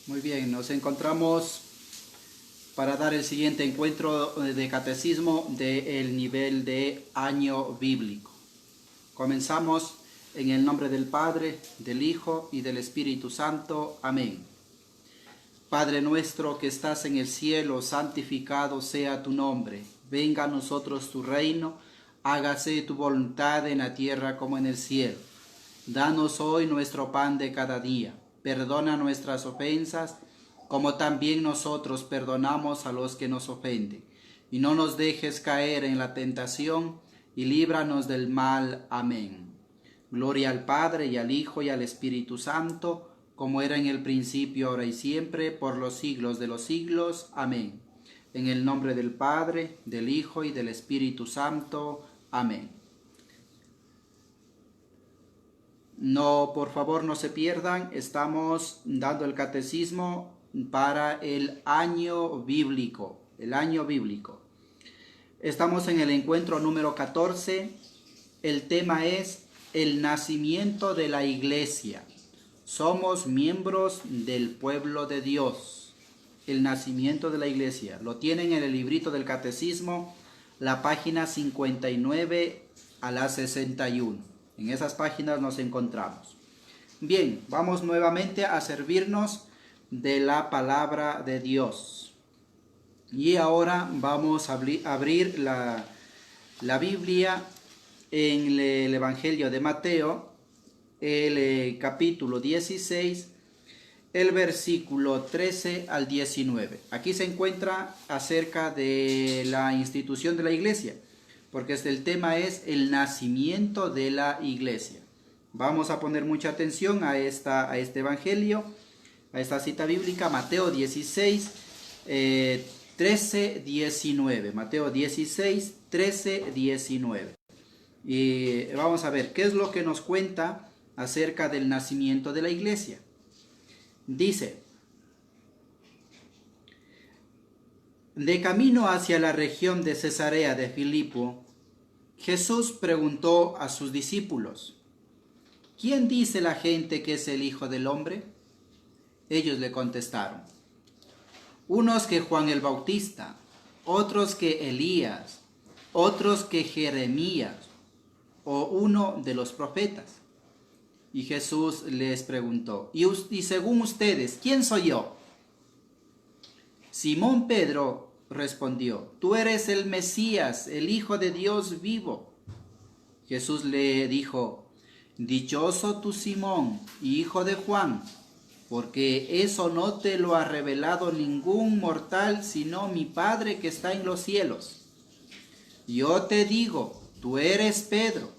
Muy bien, nos encontramos para dar el siguiente encuentro de catecismo del nivel de año bíblico. Comenzamos en el nombre del Padre, del Hijo y del Espíritu Santo. Amén. Padre nuestro que estás en el cielo, santificado sea tu nombre. Venga a nosotros tu reino, hágase tu voluntad en la tierra como en el cielo. Danos hoy nuestro pan de cada día. Perdona nuestras ofensas, como también nosotros perdonamos a los que nos ofenden. Y no nos dejes caer en la tentación, y líbranos del mal. Amén. Gloria al Padre, y al Hijo, y al Espíritu Santo, como era en el principio, ahora y siempre, por los siglos de los siglos. Amén. En el nombre del Padre, del Hijo, y del Espíritu Santo. Amén. No, por favor, no se pierdan, estamos dando el catecismo para el año bíblico, Estamos en el encuentro número 14, el tema es el nacimiento de la iglesia. Somos miembros del pueblo de Dios. El nacimiento de la iglesia. Lo tienen en el librito del catecismo, la página 59 a la 61. En esas páginas nos encontramos. Bien, vamos nuevamente a servirnos de la palabra de Dios. Y ahora vamos a abrir la Biblia en el Evangelio de Mateo, el capítulo 16, el versículo 13 al 19. Aquí se encuentra acerca de la institución de la iglesia, porque el tema es el nacimiento de la iglesia. Vamos a poner mucha atención a este evangelio, a esta cita bíblica, Mateo 16, 13, 19. Mateo 16, 13, 19. Y vamos a ver qué es lo que nos cuenta acerca del nacimiento de la iglesia. Dice: de camino hacia la región de Cesarea de Filipo, Jesús preguntó a sus discípulos: ¿quién dice la gente que es el Hijo del Hombre? Ellos le contestaron: unos que Juan el Bautista, otros que Elías, otros que Jeremías o uno de los profetas. Y Jesús les preguntó: ¿y según ustedes, quién soy yo? Simón Pedro respondió: tú eres el Mesías, el Hijo de Dios vivo. Jesús le dijo: dichoso tú, Simón, hijo de Juan, porque eso no te lo ha revelado ningún mortal, sino mi Padre que está en los cielos. Yo te digo, tú eres Pedro,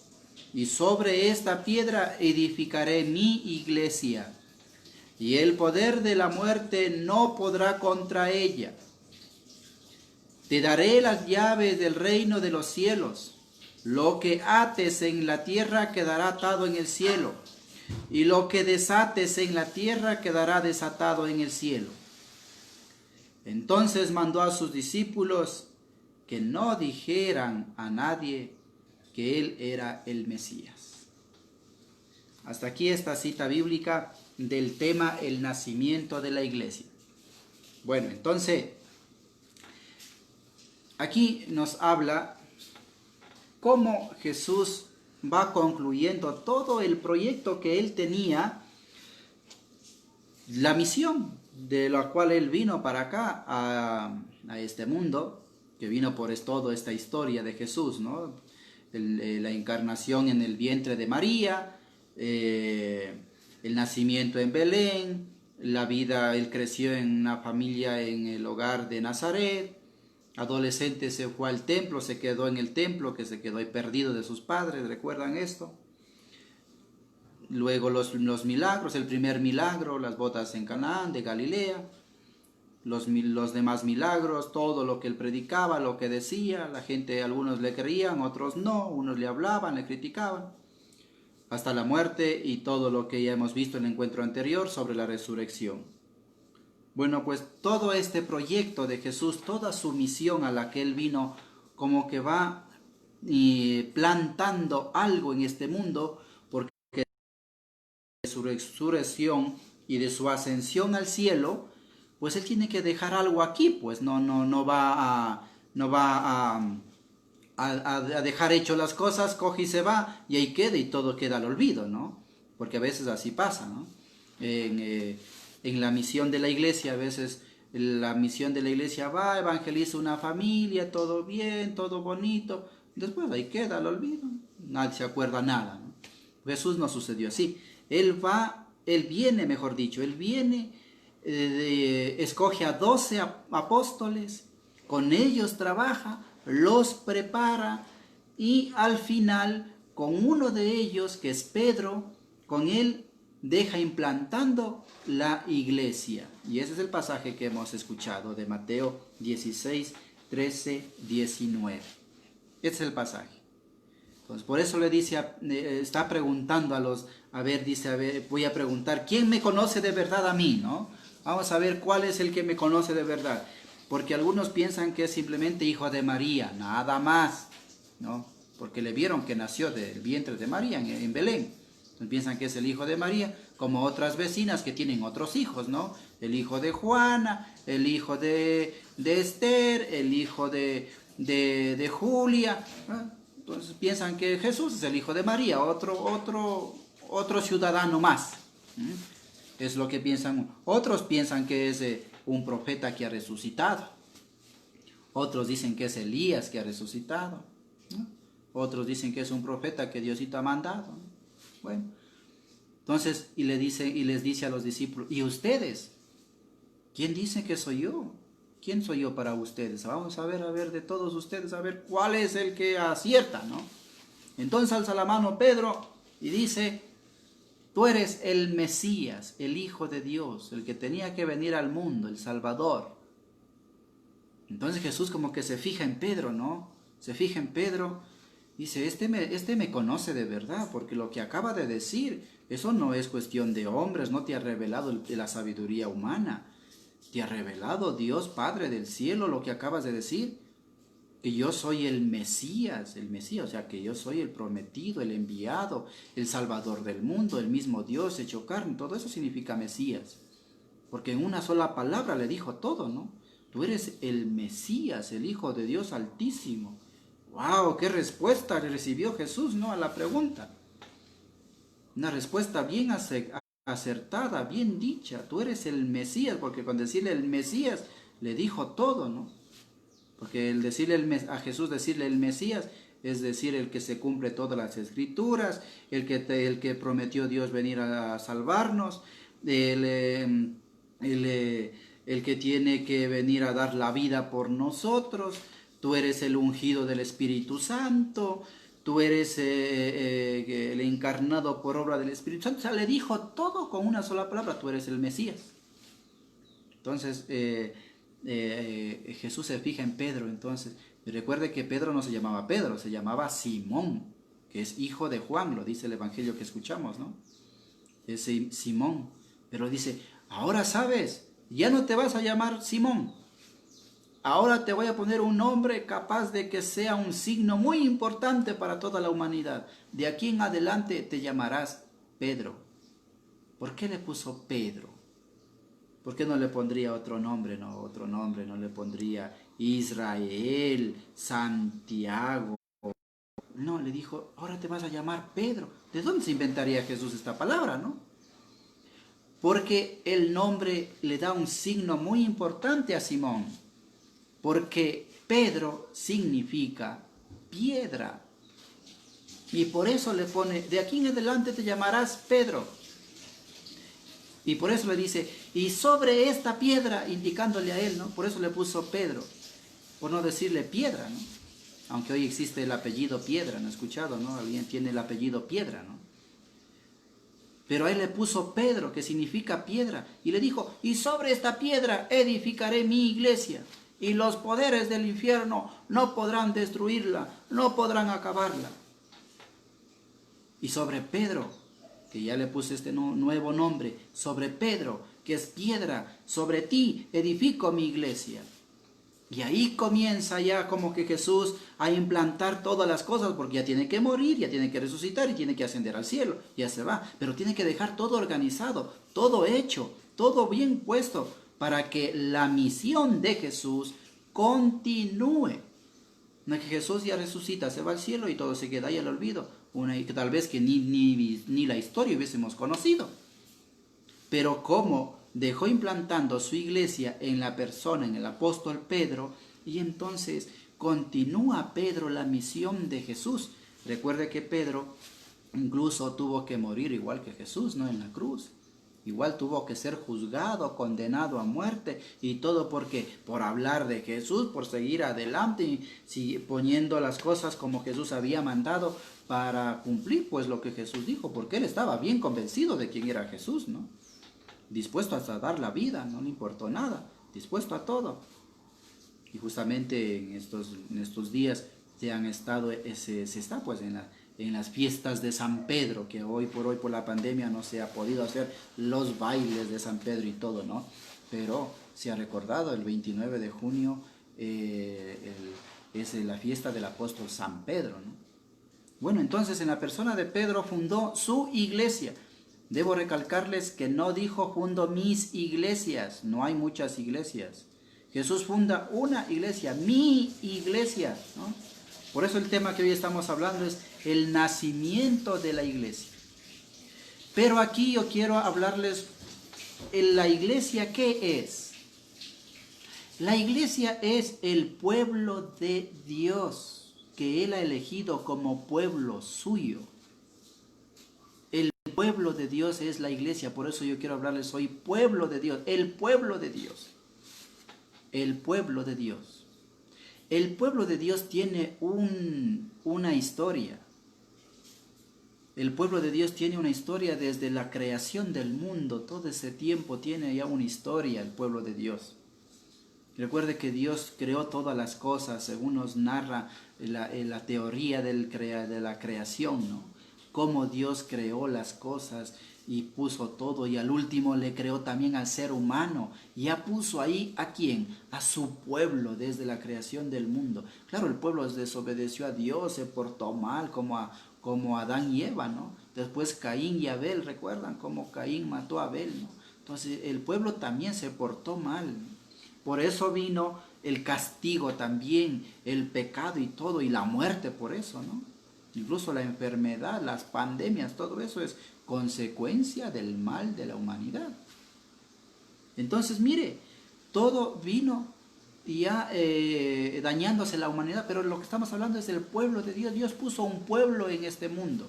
y sobre esta piedra edificaré mi iglesia, y el poder de la muerte no podrá contra ella. Te daré las llaves del reino de los cielos. Lo que ates en la tierra quedará atado en el cielo, y lo que desates en la tierra quedará desatado en el cielo. Entonces mandó a sus discípulos que no dijeran a nadie que él era el Mesías. Hasta aquí esta cita bíblica del tema el nacimiento de la iglesia. Bueno, entonces aquí nos habla cómo Jesús va concluyendo todo el proyecto que él tenía, la misión de la cual él vino para acá, a este mundo, que vino por toda esta historia de Jesús, ¿no? La encarnación en el vientre de María, el nacimiento en Belén, la vida, él creció en una familia en el hogar de Nazaret, adolescente se fue al templo, se quedó en el templo, que se quedó ahí perdido de sus padres, ¿recuerdan esto? Luego los milagros, el primer milagro, las bodas en Canaán de Galilea, los demás milagros, todo lo que él predicaba, lo que decía, la gente, algunos le creían, otros no, unos le hablaban, le criticaban, hasta la muerte y todo lo que ya hemos visto en el encuentro anterior sobre la resurrección. Bueno, pues todo este proyecto de Jesús, toda su misión a la que él vino, como que va plantando algo en este mundo, porque su resurrección y de su ascensión al cielo, pues él tiene que dejar algo aquí, pues no va a dejar hecho las cosas, coge y se va, y ahí queda y todo queda al olvido, ¿no? Porque a veces así pasa, ¿no? En la misión de la iglesia, a veces la misión de la iglesia va, evangeliza una familia, todo bien, todo bonito, después ahí queda al olvido, nadie se acuerda nada, ¿no? Jesús no sucedió así, él viene, mejor dicho, él viene, escoge a 12 apóstoles, con ellos trabaja, los prepara y al final con uno de ellos, que es Pedro, con él deja implantando la iglesia. Y ese es el pasaje que hemos escuchado de Mateo 16, 13, 19. Este es el pasaje. Entonces, por eso le dice, está preguntando voy a preguntar, ¿quién me conoce de verdad a mí? ¿No? Vamos a ver cuál es el que me conoce de verdad. Porque algunos piensan que es simplemente hijo de María, nada más, ¿no? Porque le vieron que nació del vientre de María en Belén. Entonces piensan que es el hijo de María, como otras vecinas que tienen otros hijos, ¿no? El hijo de Juana, el hijo de Esther, el hijo de Julia, ¿no? Entonces piensan que Jesús es el hijo de María, otro ciudadano más. Es lo que piensan. Otros piensan que es un profeta que ha resucitado. Otros dicen que es Elías que ha resucitado, ¿no? Otros dicen que es un profeta que Diosito ha mandado, ¿no? Bueno, entonces, y les dice a los discípulos, ¿y ustedes? ¿Quién dice que soy yo? ¿Quién soy yo para ustedes? Vamos a ver de todos ustedes, a ver cuál es el que acierta, ¿no? Entonces alza la mano Pedro y dice, tú eres el Mesías, el Hijo de Dios, el que tenía que venir al mundo, el Salvador. Entonces Jesús como que se fija en Pedro, ¿no? Se fija en Pedro, dice, este me conoce de verdad, porque lo que acaba de decir, eso no es cuestión de hombres, no te ha revelado la sabiduría humana. Te ha revelado Dios Padre del cielo lo que acabas de decir, que yo soy el Mesías, o sea, que yo soy el prometido, el enviado, el Salvador del mundo, el mismo Dios hecho carne, todo eso significa Mesías, porque en una sola palabra le dijo todo, ¿no? Tú eres el Mesías, el Hijo de Dios Altísimo. ¡Wow! ¡Qué respuesta recibió Jesús, ¿no? A la pregunta. Una respuesta bien acertada, bien dicha. Tú eres el Mesías, porque con decirle el Mesías le dijo todo, ¿no? Porque a Jesús decirle el Mesías es decir el que se cumple todas las escrituras, el que prometió Dios venir a salvarnos, el que tiene que venir a dar la vida por nosotros. Tú eres el ungido del Espíritu Santo, tú eres el encarnado por obra del Espíritu Santo. O sea, le dijo todo con una sola palabra, tú eres el Mesías. Entonces, Jesús se fija en Pedro. Entonces, recuerde que Pedro no se llamaba Pedro, se llamaba Simón, que es hijo de Juan, lo dice el evangelio que escuchamos, ¿no? Es Simón. Pero dice, ahora sabes, ya no te vas a llamar Simón. Ahora te voy a poner un nombre capaz de que sea un signo muy importante para toda la humanidad. De aquí en adelante te llamarás Pedro. ¿Por qué le puso Pedro? ¿Por qué no le pondría otro nombre? No, otro nombre, no le pondría Israel, Santiago. No, le dijo, ahora te vas a llamar Pedro. ¿De dónde se inventaría Jesús esta palabra, no? Porque el nombre le da un signo muy importante a Simón. Porque Pedro significa piedra. Y por eso le pone, de aquí en adelante te llamarás Pedro. Y por eso le dice, y sobre esta piedra, indicándole a él, ¿no? Por eso le puso Pedro, por no decirle piedra, ¿no? Aunque hoy existe el apellido Piedra, ¿no he escuchado, no? Alguien tiene el apellido Piedra, ¿no? Pero a él le puso Pedro, que significa piedra, y le dijo, y sobre esta piedra edificaré mi iglesia, y los poderes del infierno no podrán destruirla, no podrán acabarla. Y sobre Pedro, que ya le puse este nuevo nombre, sobre Pedro, que es piedra, sobre ti edifico mi iglesia. Y ahí comienza ya como que Jesús a implantar todas las cosas, porque ya tiene que morir, ya tiene que resucitar y tiene que ascender al cielo, ya se va. Pero tiene que dejar todo organizado, todo hecho, todo bien puesto, para que la misión de Jesús continúe. No es que Jesús ya resucita, se va al cielo y todo se queda ahí al olvido. Que tal vez que ni la historia hubiésemos conocido. Pero como dejó implantando su iglesia en la persona, en el apóstol Pedro, y entonces continúa Pedro la misión de Jesús. Recuerde que Pedro incluso tuvo que morir igual que Jesús, ¿no? En la cruz. Igual tuvo que ser juzgado, condenado a muerte, y todo porque por hablar de Jesús, por seguir adelante y poniendo las cosas como Jesús había mandado para cumplir pues lo que Jesús dijo, porque él estaba bien convencido de quién era Jesús, ¿no? Dispuesto hasta a dar la vida, no le importó nada, dispuesto a todo. Y justamente en estos días se está pues en las fiestas de San Pedro, que hoy por la pandemia no se ha podido hacer los bailes de San Pedro y todo, ¿no? Pero se ha recordado el 29 de junio es la fiesta del apóstol San Pedro, ¿no? Bueno, entonces en la persona de Pedro fundó su iglesia. Debo recalcarles que no dijo fundo mis iglesias, no hay muchas iglesias. Jesús funda una iglesia, mi iglesia, ¿no? Por eso el tema que hoy estamos hablando es el nacimiento de la iglesia. Pero aquí yo quiero hablarles, ¿la iglesia qué es? La iglesia es el pueblo de Dios, que Él ha elegido como pueblo suyo. El pueblo de Dios es la iglesia, por eso yo quiero hablarles hoy, pueblo de Dios, el pueblo de Dios. El pueblo de Dios. El pueblo de Dios tiene una historia. El pueblo de Dios tiene una historia desde la creación del mundo. Todo ese tiempo tiene ya una historia el pueblo de Dios. Recuerde que Dios creó todas las cosas, según nos narra la teoría de la creación, ¿no? Cómo Dios creó las cosas y puso todo, y al último le creó también al ser humano. Ya puso ahí ¿a quién? A su pueblo desde la creación del mundo. Claro, el pueblo desobedeció a Dios, se portó mal como Adán y Eva, ¿no? Después Caín y Abel, ¿recuerdan cómo Caín mató a Abel, ¿no? Entonces el pueblo también se portó mal. Por eso vino el castigo también, el pecado y todo, y la muerte por eso, ¿no? Incluso la enfermedad, las pandemias, todo eso es consecuencia del mal de la humanidad. Entonces, mire, todo vino ya dañándose la humanidad, pero lo que estamos hablando es del pueblo de Dios. Dios puso un pueblo en este mundo.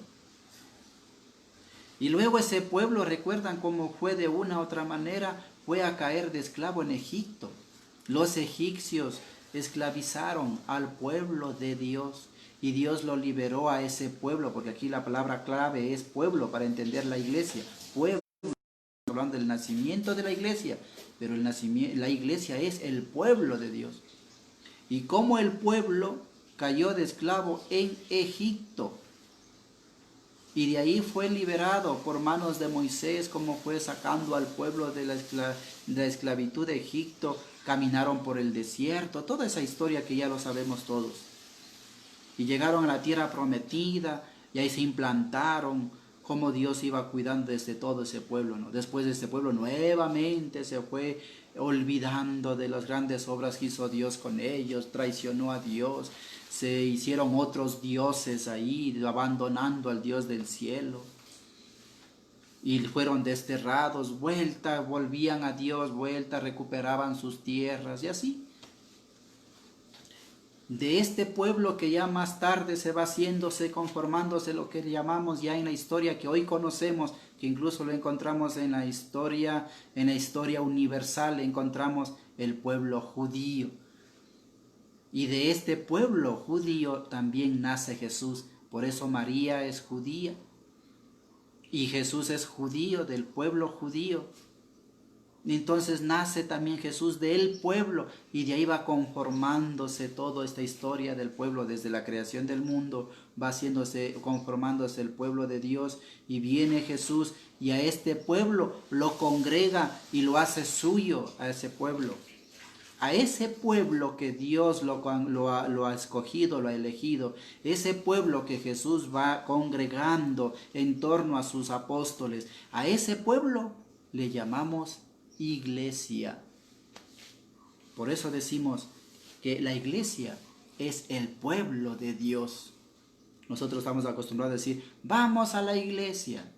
Y luego ese pueblo, recuerdan cómo fue de una u otra manera, fue a caer de esclavo en Egipto. Los egipcios esclavizaron al pueblo de Dios. Y Dios lo liberó a ese pueblo, porque aquí la palabra clave es pueblo para entender la iglesia. Pueblo, hablando del nacimiento de la iglesia, pero la iglesia es el pueblo de Dios. Y como el pueblo cayó de esclavo en Egipto, y de ahí fue liberado por manos de Moisés, como fue sacando al pueblo de la esclavitud de Egipto, caminaron por el desierto, toda esa historia que ya lo sabemos todos. Y llegaron a la tierra prometida, y ahí se implantaron, como Dios iba cuidando desde todo ese pueblo, ¿no? Después de ese pueblo nuevamente se fue olvidando de las grandes obras que hizo Dios con ellos, traicionó a Dios, se hicieron otros dioses ahí, abandonando al Dios del cielo. Y fueron desterrados, volvían a Dios, recuperaban sus tierras y así. De este pueblo que ya más tarde se va haciéndose, conformándose lo que llamamos ya en la historia que hoy conocemos, que incluso lo encontramos en la historia universal, encontramos el pueblo judío. Y de este pueblo judío también nace Jesús. Por eso María es judía y Jesús es judío, del pueblo judío. Entonces nace también Jesús del pueblo, y de ahí va conformándose toda esta historia del pueblo desde la creación del mundo, va conformándose el pueblo de Dios, y viene Jesús y a este pueblo lo congrega y lo hace suyo a ese pueblo. a ese pueblo que Dios lo ha escogido, lo ha elegido, ese pueblo que Jesús va congregando en torno a sus apóstoles, a ese pueblo le llamamos iglesia. Por eso decimos que la iglesia es el pueblo de Dios. Nosotros estamos acostumbrados a decir, vamos a la iglesia.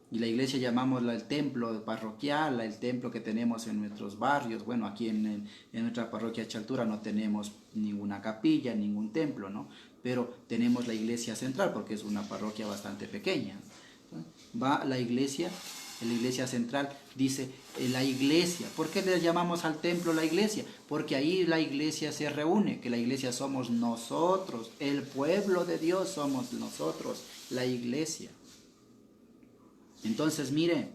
Y la iglesia llamamos el templo parroquial, el templo que tenemos en nuestros barrios. Bueno, aquí en nuestra parroquia Chaltura no tenemos ninguna capilla, ningún templo, ¿no? Pero tenemos la iglesia central porque es una parroquia bastante pequeña. Va la iglesia central, dice la iglesia. ¿Por qué le llamamos al templo la iglesia? Porque ahí la iglesia se reúne, que la iglesia somos nosotros, el pueblo de Dios somos nosotros, la iglesia. Entonces, mire,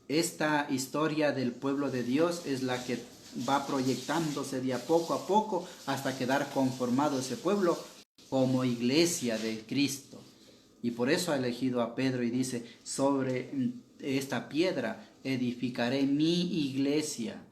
esta historia del pueblo de Dios es la que va proyectándose de a poco hasta quedar conformado ese pueblo como iglesia de Cristo. Y por eso ha elegido a Pedro y dice, sobre esta piedra edificaré mi iglesia.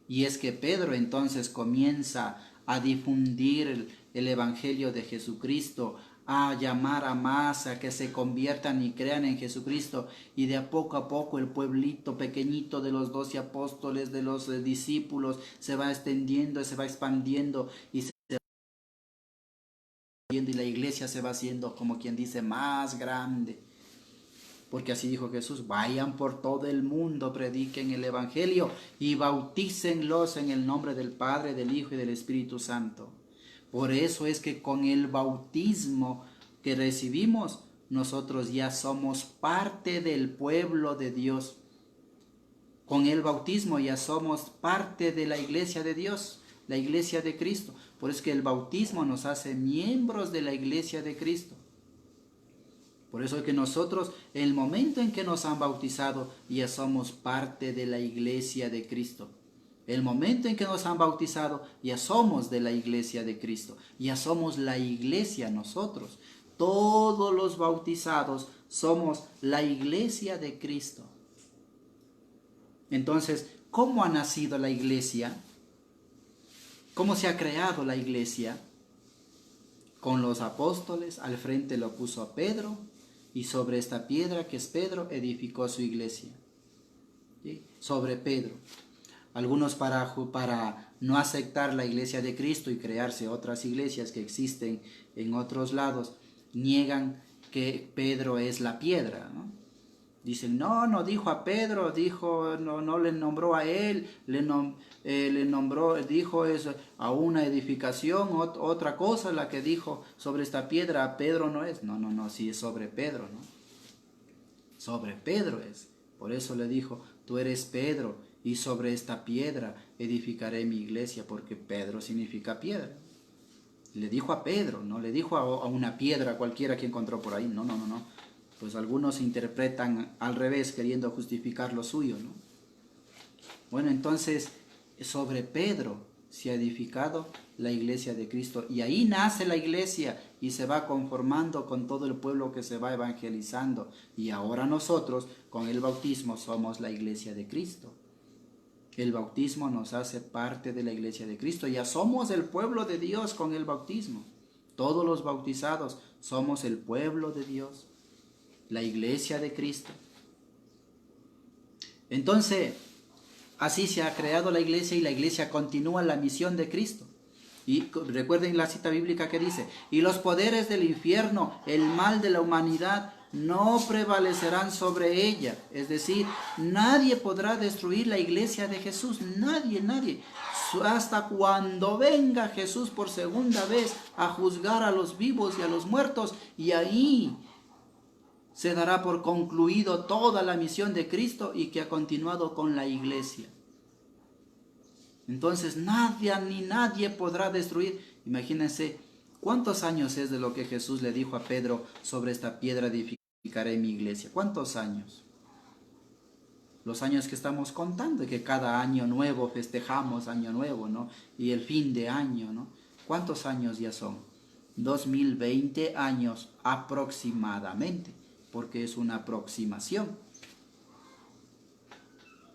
Y es que Pedro entonces comienza a difundir el evangelio de Jesucristo, a llamar a más a que se conviertan y crean en Jesucristo, y de a poco el pueblito pequeñito de los 12 apóstoles, de los discípulos, se va extendiendo, se va expandiendo y la iglesia se va haciendo, como quien dice, más grande. Porque así dijo Jesús, vayan por todo el mundo, prediquen el evangelio y bautícenlos en el nombre del Padre, del Hijo y del Espíritu Santo. Por eso es que con el bautismo que recibimos, nosotros ya somos parte del pueblo de Dios. Con el bautismo ya somos parte de la iglesia de Dios, la iglesia de Cristo. Por eso es que el bautismo nos hace miembros de la iglesia de Cristo. Por eso es que nosotros, en el momento en que nos han bautizado, ya somos parte de la iglesia de Cristo. El momento en que nos han bautizado, ya somos de la iglesia de Cristo. Ya somos la iglesia nosotros. Todos los bautizados somos la iglesia de Cristo. Entonces, ¿cómo ha nacido la iglesia? ¿Cómo se ha creado la iglesia? Con los apóstoles, al frente lo puso a Pedro, y sobre esta piedra que es Pedro, edificó su iglesia. ¿Sí? Sobre Pedro. Algunos para no aceptar la iglesia de Cristo y crearse otras iglesias que existen en otros lados, niegan que Pedro es la piedra, ¿no? Dicen, no dijo a Pedro, no le nombró a él, le nombró, dijo eso a una edificación, otra cosa la que dijo sobre esta piedra, a Pedro no es. No, sí es sobre Pedro, ¿no? Sobre Pedro es. Por eso le dijo, tú eres Pedro, y sobre esta piedra edificaré mi iglesia, porque Pedro significa piedra. Le dijo a Pedro, no le dijo a una piedra cualquiera que encontró por ahí, no. Pues algunos interpretan al revés, queriendo justificar lo suyo, ¿no? Bueno, entonces, sobre Pedro se ha edificado la iglesia de Cristo, y ahí nace la iglesia, y se va conformando con todo el pueblo que se va evangelizando, y ahora nosotros, con el bautismo, somos la iglesia de Cristo. El bautismo nos hace parte de la iglesia de Cristo, ya somos el pueblo de Dios con el bautismo. Todos los bautizados somos el pueblo de Dios, la iglesia de Cristo. Entonces, así se ha creado la iglesia, y la iglesia continúa la misión de Cristo. Y recuerden la cita bíblica que dice, y los poderes del infierno, el mal de la humanidad, no prevalecerán sobre ella. Es decir, nadie podrá destruir la iglesia de Jesús, nadie. Hasta cuando venga Jesús por segunda vez a juzgar a los vivos y a los muertos, y ahí se dará por concluido toda la misión de Cristo y que ha continuado con la iglesia. Entonces nadie podrá destruir. Imagínense cuántos años es de lo que Jesús le dijo a Pedro, sobre esta piedra edificaré mi iglesia. ¿Cuántos años? Los años que estamos contando, que cada año nuevo festejamos año nuevo, ¿no? Y el fin de año, ¿no? ¿Cuántos años ya son? 2020 años aproximadamente, porque es una aproximación.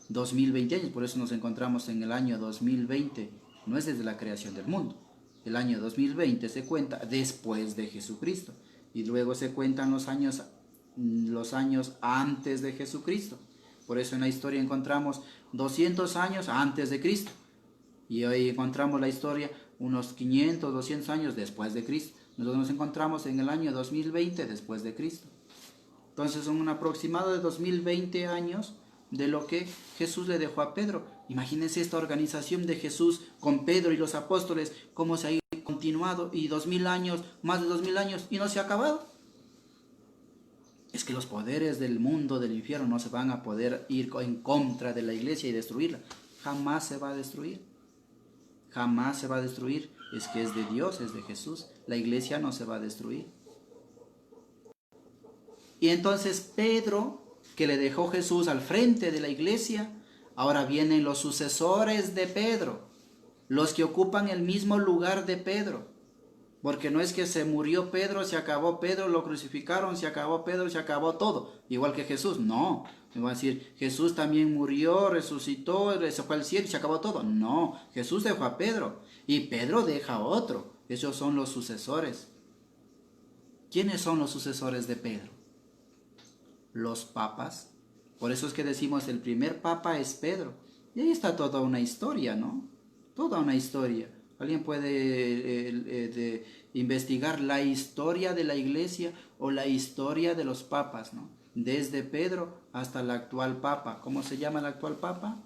2020 años, por eso nos encontramos en el año 2020, no es desde la creación del mundo. El año 2020 se cuenta después de Jesucristo y luego se cuentan los años antes de Jesucristo. Por eso en la historia encontramos 200 años antes de Cristo y hoy encontramos la historia unos 500, 200 años después de Cristo. Nosotros nos encontramos en el año 2020 después de Cristo. Entonces son un aproximado de 2020 años de lo que Jesús le dejó a Pedro. Imagínense esta organización de Jesús con Pedro y los apóstoles, cómo se ha continuado y 2000 años, más de 2000 años y no se ha acabado. Es que los poderes del mundo, del infierno, no se van a poder ir en contra de la iglesia y destruirla. Jamás se va a destruir. Jamás se va a destruir. Es que es de Dios, es de Jesús. La iglesia no se va a destruir. Y entonces Pedro, que le dejó Jesús al frente de la iglesia, ahora vienen los sucesores de Pedro, los que ocupan el mismo lugar de Pedro. Porque no es que se murió Pedro, se acabó Pedro, lo crucificaron, se acabó Pedro, se acabó todo. Igual que Jesús. No. Me va a decir, Jesús también murió, resucitó, se fue al cielo y se acabó todo. No. Jesús dejó a Pedro. Y Pedro deja a otro. Esos son los sucesores. ¿Quiénes son los sucesores de Pedro? Los papas. Por eso es que decimos el primer papa es Pedro. Y ahí está toda una historia, ¿no? Toda una historia. Alguien puede investigar la historia de la iglesia o la historia de los papas, ¿no? Desde Pedro hasta el actual papa. ¿Cómo se llama el actual papa?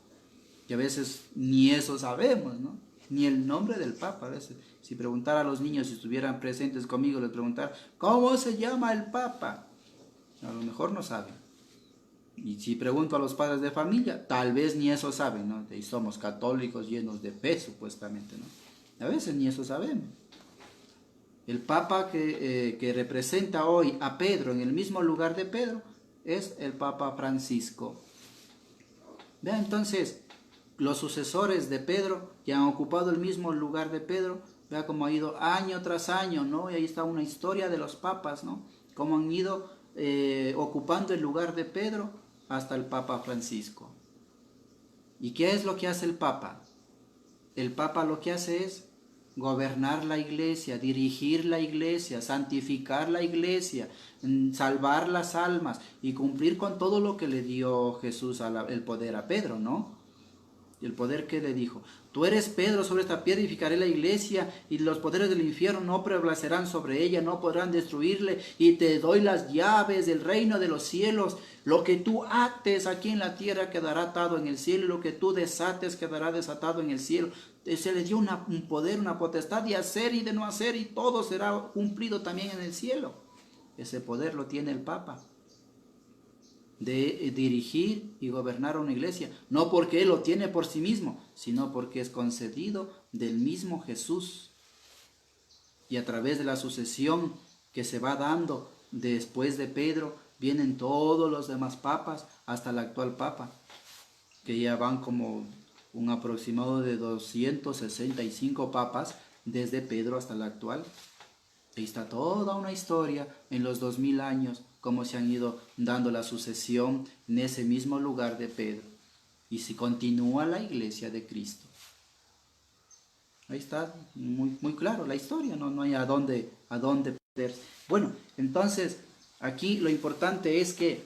Que a veces ni eso sabemos, ¿no? Ni el nombre del papa. A veces, si preguntara a los niños, si estuvieran presentes conmigo, les preguntara, ¿cómo se llama el papa? A lo mejor no saben. Y si pregunto a los padres de familia, tal vez ni eso saben, ¿no? Y somos católicos llenos de fe, supuestamente, ¿no? A veces ni eso sabemos. El Papa que representa hoy a Pedro en el mismo lugar de Pedro es el Papa Francisco. Vean entonces, los sucesores de Pedro que han ocupado el mismo lugar de Pedro, vea cómo ha ido año tras año, ¿no? Y ahí está una historia de los papas, ¿no? Cómo han ido ocupando el lugar de Pedro hasta el Papa Francisco. ¿Y qué es lo que hace el Papa? El Papa lo que hace es gobernar la iglesia, dirigir la iglesia, santificar la iglesia, salvar las almas y cumplir con todo lo que le dio Jesús el poder a Pedro, ¿no? El poder que le dijo, tú eres Pedro, sobre esta piedra edificaré la iglesia y los poderes del infierno no prevalecerán sobre ella, no podrán destruirle y te doy las llaves del reino de los cielos. Lo que tú ates aquí en la tierra quedará atado en el cielo y lo que tú desates quedará desatado en el cielo. Se le dio un poder, una potestad de hacer y de no hacer y todo será cumplido también en el cielo. Ese poder lo tiene el Papa, de dirigir y gobernar una iglesia, no porque él lo tiene por sí mismo, sino porque es concedido del mismo Jesús. Y a través de la sucesión que se va dando después de Pedro, vienen todos los demás papas hasta el actual papa, que ya van como un aproximado de 265 papas desde Pedro hasta el actual. Ahí está toda una historia en los 2000 años, cómo se han ido dando la sucesión en ese mismo lugar de Pedro. Y si continúa la iglesia de Cristo. Ahí está muy claro la historia, no hay a dónde perderse. Bueno, entonces aquí lo importante es que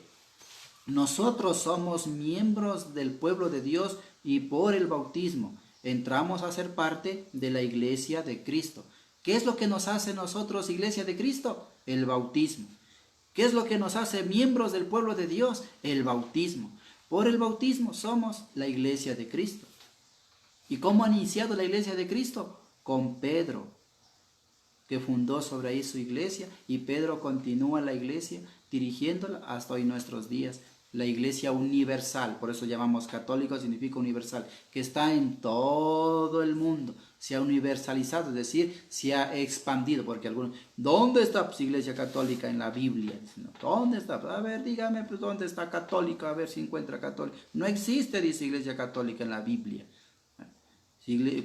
nosotros somos miembros del pueblo de Dios y por el bautismo entramos a ser parte de la iglesia de Cristo. ¿Qué es lo que nos hace nosotros iglesia de Cristo? El bautismo. ¿Qué es lo que nos hace miembros del pueblo de Dios? El bautismo. Por el bautismo somos la iglesia de Cristo. ¿Y cómo ha iniciado la iglesia de Cristo? Con Pedro, que fundó sobre ahí su iglesia, y Pedro continúa la iglesia dirigiéndola hasta hoy nuestros días. La iglesia universal, por eso llamamos católico, significa universal, que está en todo el mundo, se ha universalizado, es decir, se ha expandido, porque algunos, ¿dónde está pues, iglesia católica en la Biblia? ¿Dónde está? A ver, dígame, pues, ¿dónde está católica? A ver si encuentra católica. No existe, dice iglesia católica en la Biblia.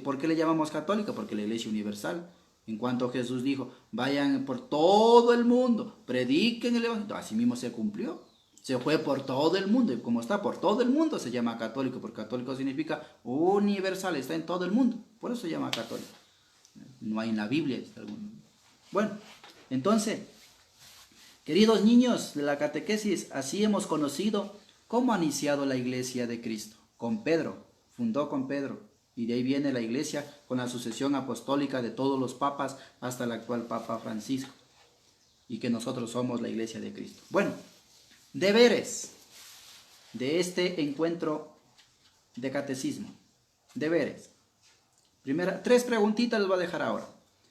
¿Por qué le llamamos católica? Porque la iglesia universal. En cuanto Jesús dijo, vayan por todo el mundo, prediquen el evangelio, así mismo se cumplió. Se fue por todo el mundo, y como está por todo el mundo se llama católico, porque católico significa universal, está en todo el mundo, por eso se llama católico. No hay en la Biblia. Bueno, entonces, queridos niños de la catequesis, así hemos conocido cómo ha iniciado la iglesia de Cristo. Con Pedro, fundó con Pedro, y de ahí viene la iglesia con la sucesión apostólica de todos los papas hasta el actual Papa Francisco, y que nosotros somos la iglesia de Cristo. Bueno, deberes de este encuentro de catecismo. Deberes. Primera, 3 preguntitas les voy a dejar ahora.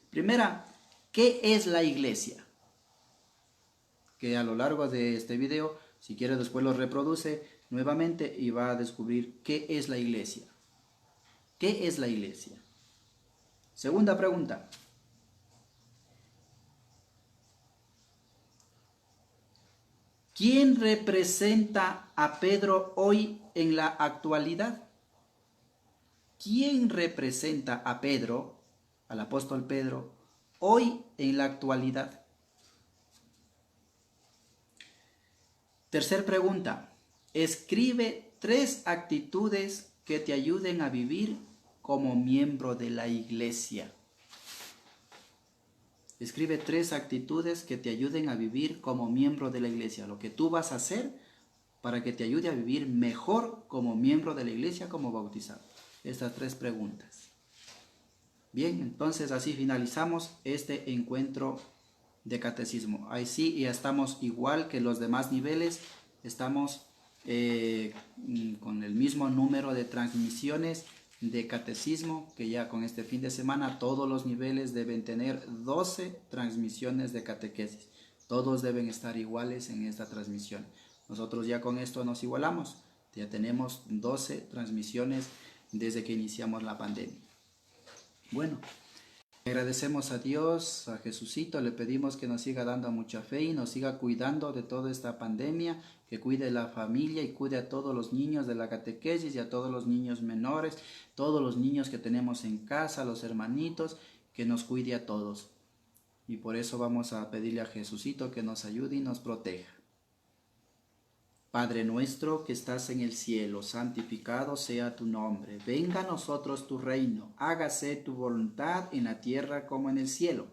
Primera, ¿qué es la iglesia? Que a lo largo de este video, si quiere después lo reproduce nuevamente y va a descubrir qué es la iglesia. ¿Qué es la iglesia? Segunda pregunta. ¿Quién representa a Pedro hoy en la actualidad? ¿Quién representa a Pedro, al apóstol Pedro, hoy en la actualidad? Tercer pregunta. Escribe 3 actitudes que te ayuden a vivir como miembro de la iglesia. Escribe 3 actitudes que te ayuden a vivir como miembro de la iglesia. Lo que tú vas a hacer para que te ayude a vivir mejor como miembro de la iglesia, como bautizado. Estas 3 preguntas. Bien, entonces así finalizamos este encuentro de catecismo. Ahí sí, ya estamos igual que los demás niveles. Estamos con el mismo número de transmisiones de catecismo, que ya con este fin de semana todos los niveles deben tener 12 transmisiones de catequesis. Todos deben estar iguales en esta transmisión. Nosotros ya con esto nos igualamos. Ya tenemos 12 transmisiones desde que iniciamos la pandemia. Bueno, agradecemos a Dios, a Jesucito, le pedimos que nos siga dando mucha fe y nos siga cuidando de toda esta pandemia, que cuide la familia y cuide a todos los niños de la catequesis y a todos los niños menores, todos los niños que tenemos en casa, los hermanitos, que nos cuide a todos. Y por eso vamos a pedirle a Jesucito que nos ayude y nos proteja. Padre nuestro que estás en el cielo, santificado sea tu nombre. Venga a nosotros tu reino, hágase tu voluntad en la tierra como en el cielo.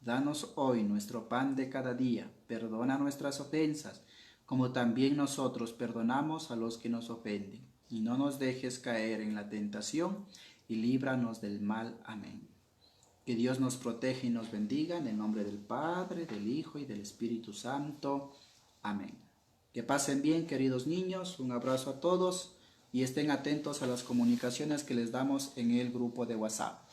Danos hoy nuestro pan de cada día, perdona nuestras ofensas, como también nosotros perdonamos a los que nos ofenden. Y no nos dejes caer en la tentación, y líbranos del mal. Amén. Que Dios nos proteja y nos bendiga, en el nombre del Padre, del Hijo y del Espíritu Santo. Amén. Que pasen bien, queridos niños, un abrazo a todos y estén atentos a las comunicaciones que les damos en el grupo de WhatsApp.